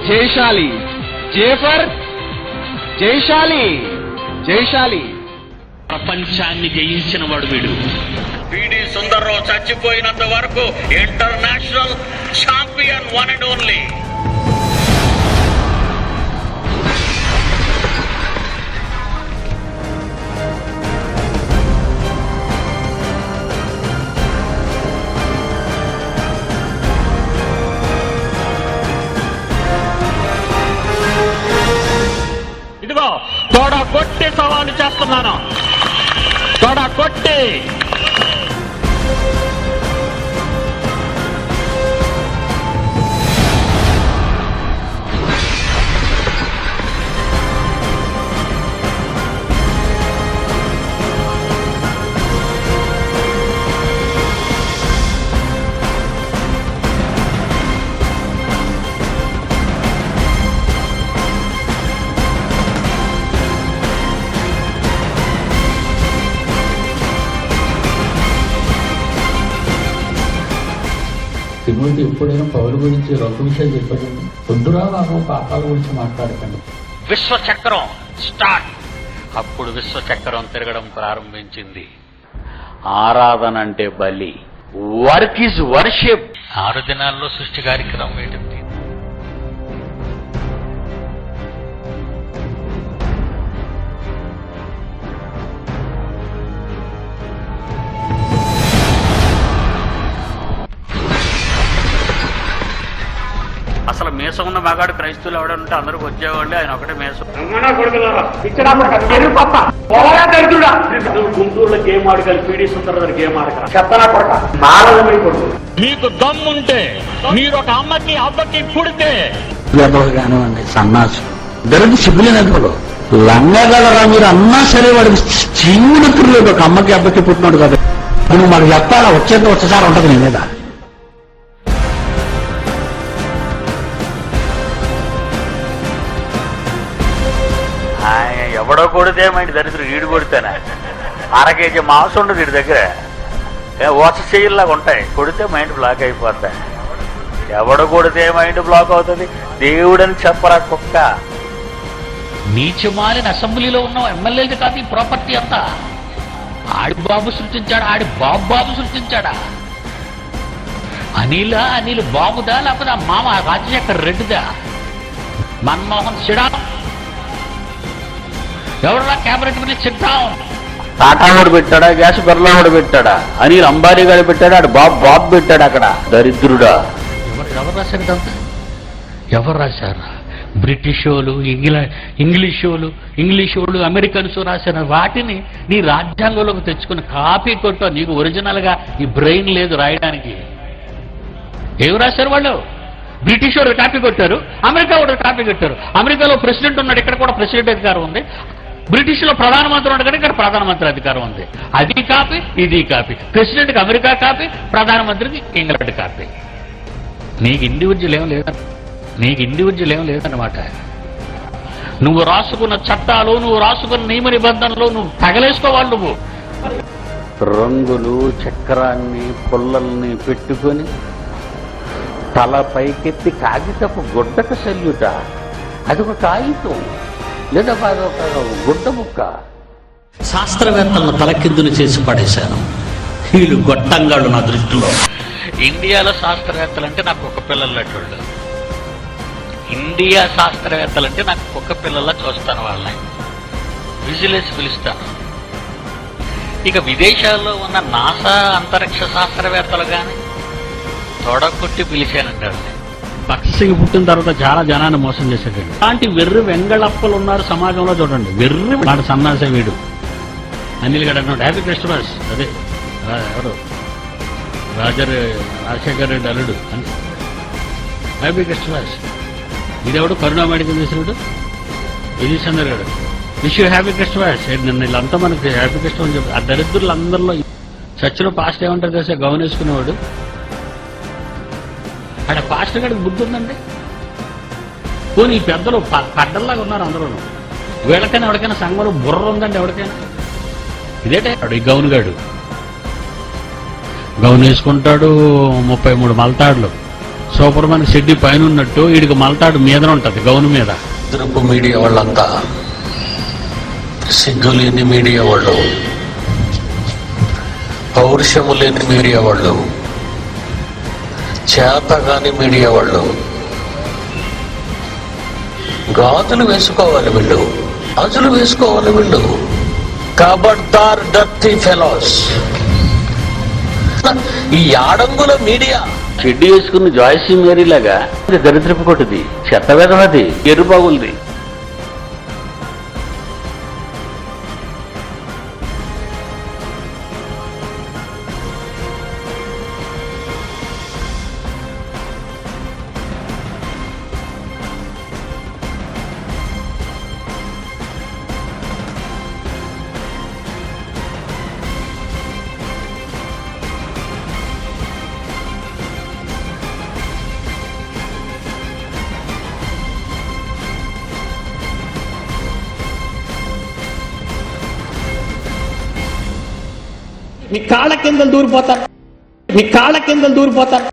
జయశాలి, జేఫర్, జయశాలి, జయశాలి. ప్రపంచాన్ని జయించిన వాడు వీడు. పిడి సుందర్రావు చచ్చిపోయినంత వరకు international champion one and only. ఇదిగో తోడ కొట్టి సవాలు చేస్తున్నాను, తోడ కొట్టి. తిమోతి ఎప్పుడైనా పౌరు గురించి రొక్క విషయాలు చెప్పదండి. పొద్దురా బాబు పాపాల గురించి మాట్లాడకండి. విశ్వచక్రం స్టార్ట్. అప్పుడు విశ్వచక్రం తిరగడం ప్రారంభించింది. ఆరాధన అంటే బలి, వర్క్ ఈజ్ వర్షిప్. 6 దినాల్లో సృష్టి కార్యక్రమం ఏంటి? అసలు మీసం ఉన్న మగాడు క్రైస్తవులు ఎవడంటే అందరికి వచ్చేవాళ్ళు, ఆయన ఒకటే మీసం. గుంటూరులో గేమ్ ఆడగలి, పీడి సుందర గేమ్ ఆడగల చెత్తనా కొడక. మీకు దమ్ముంటే మీరు ఒక అమ్మకి అబ్బకి పుడితే కానివ్వండి, సన్నాసు దొరికి సిగ్గులేనప్పుడు లంగగలరా మీరు అన్నా సరే వాడికి చీవునెత్తులు లేదు. ఒక అమ్మకి అబ్బకి పుట్టినాడు కదా, నువ్వు మాకు చెప్పాలా? వచ్చేది వచ్చేసారి ఉంటది నీ మీద. ఎవడో కొడితే మైండ్ దరిద్రుడు ఈడు కొడితేనే 1/2 కేజీ మాంసం ఉండదు వీడి దగ్గర. ఓచ చెయ్యిలాగా ఉంటాయి, కొడితే మైండ్ బ్లాక్ అయిపోతాయి. ఎవడో కొడితే మైండ్ బ్లాక్ అవుతుంది? దేవుడని చెప్పరా కుక్క. నీచమాలిన అసెంబ్లీలో ఉన్న ఎమ్మెల్యేది కాదు ఈ ప్రాపర్టీ అంతా. ఆడి బాబు సృష్టించాడా? ఆడి బాబు సృష్టించాడా? అనిల్ బాబుదా లేకపోతే మామ రాజశేఖర్ రెడ్డిదా? మన్మోహన్ సిడా ఎవరన్నా క్యాబినెట్ మీద చెప్తాం. టాటావాడు పెట్టాడా? గ్యాస్ బర్లావాడు పెట్టాడా? అనిల్ అంబానీ గారు పెట్టాడా? ఆడు బాబు పెట్టాడు అక్కడ. దరిద్రుడా. ఎవరు రాశారు ఇదంతా? ఎవరు రాశారు? బ్రిటిష్ వాళ్ళు, ఇంగ్లీష్ వాళ్ళు, అమెరికన్స్ రాసిన వాటిని నీ రాజ్యాంగంలోకి తెచ్చుకుని కాపీ కొట్టు. నీకు ఒరిజినల్ గా ఈ బ్రెయిన్ లేదు రాయడానికి. ఏం రాశారు వాళ్ళు? బ్రిటిష్ వాళ్ళు కాపీ కొట్టారు, అమెరికా వాళ్ళు కాపీ కొట్టారు. అమెరికాలో ప్రెసిడెంట్ ఉన్నాడు, ఇక్కడ కూడా ప్రెసిడెంట్ అధికారం ఉంది. బ్రిటిష్ లో ప్రధానమంత్రి ఉన్నాడు కానీ ఇక్కడ ప్రధానమంత్రి అధికారం ఉంది. అది కాపీ, ఇది కాపీ. ప్రెసిడెంట్కి అమెరికా కాపీ, ప్రధానమంత్రికి ఇంగ్లాండ్ కాపీ. నీకు ఇండివిజువల్ ఏం లేదన్నమాట. నువ్వు రాసుకున్న చట్టాలు, నువ్వు రాసుకున్న నియమ నిబంధనలు నువ్వు తగలేసుకోవాలి. నువ్వు రంగులు, చక్రాన్ని, పుల్లల్ని పెట్టుకొని తల పైకెత్తి కాగితపు గుడ్డకు సెల్యుట. అదొక కాగితం లేదా అదొక గుడ్డ ముక్క. శాస్త్రవేత్తలను తలకిందులు చేసి పడేశాను. వీళ్ళు గొట్టంగాళ్ళు నా దృష్టిలో. ఇండియాలో శాస్త్రవేత్తలంటే నాకు కుక్క పిల్లలటోళ్ళు. ఇండియా శాస్త్రవేత్తలంటే నాకు కుక్క పిల్లల్లా చూస్తాను. వాళ్ళని విజిలేసి పిలుస్తాను. ఇక విదేశాల్లో ఉన్న నాసా అంతరిక్ష శాస్త్రవేత్తలు కానీ తొడగొట్టి పిలిచానంటారు. పక్షికి పుట్టిన తర్వాత చాలా జనాన్ని మోసం చేసేటండి. అలాంటి వెర్రి వెంగళప్పలు ఉన్నారు సమాజంలో. చూడండి, వెర్రి వాడు సన్నాసే వీడు. అనిల్ గడ అన్నాడు హ్యాపీ క్రిస్మస్. అదే ఎవరు రాజశేఖర్ రెడ్డి అల్లుడు అని హ్యాపీ క్రిస్మస్. ఇదెవడు కరుణామణికి చేసినాడు విజయ్ చంద్ర గారు. Wish you happy Christmas. నిన్న వీళ్ళంతా మనకి హ్యాపీ క్రిస్మస్ అని చెప్పి ఆ దరిద్రులందరిలో చర్చిలో పాస్ట్ ఏమంటారు తెలిసే గౌన్ వేసుకునేవాడు. అక్కడ పాస్టర్ గారికి బుద్ధి ఉందండి. పోనీ ఈ పెద్దలు పడ్డల్లాగా ఉన్నారు అందరూ. వీళ్ళకైనా ఎవరికైనా సంఘంలో బుర్ర ఉందండి ఎవరికైనా? ఇదేటే ఈ గౌన్ గాడు గౌన్ వేసుకుంటాడు, 33 మలతాడులు, సూపర్ మ్యాన్ షెడ్డి పైన ఉన్నట్టు వీడికి మలతాడు మీద ఉంటది గౌను మీద. ఎదురుపు మీడియా వాళ్ళంతా సిగ్గులేని మీడియా వాళ్ళు, పౌరుషము లేని మీడియా వాళ్ళు, చేతగాని మీడియా వాళ్ళు. గాజులు వేసుకోవాలి వీళ్ళు, గాజులు వేసుకోవాలి వీళ్ళు. కబడ్దార్ డర్టీ ఫెలోస్. ఈ ఆడంగుల మీడియా షెడ్డి వేసుకున్న జాయిసీ మేరీ లాగా దరిద్రపు కొట్టుది, చెత్తవేదనది, ఎరుబాగులది. మీ కాళ్ళ కిందలు దూరిపోతారు, మీ కాళ్ళ కిందలు దూరిపోతారు.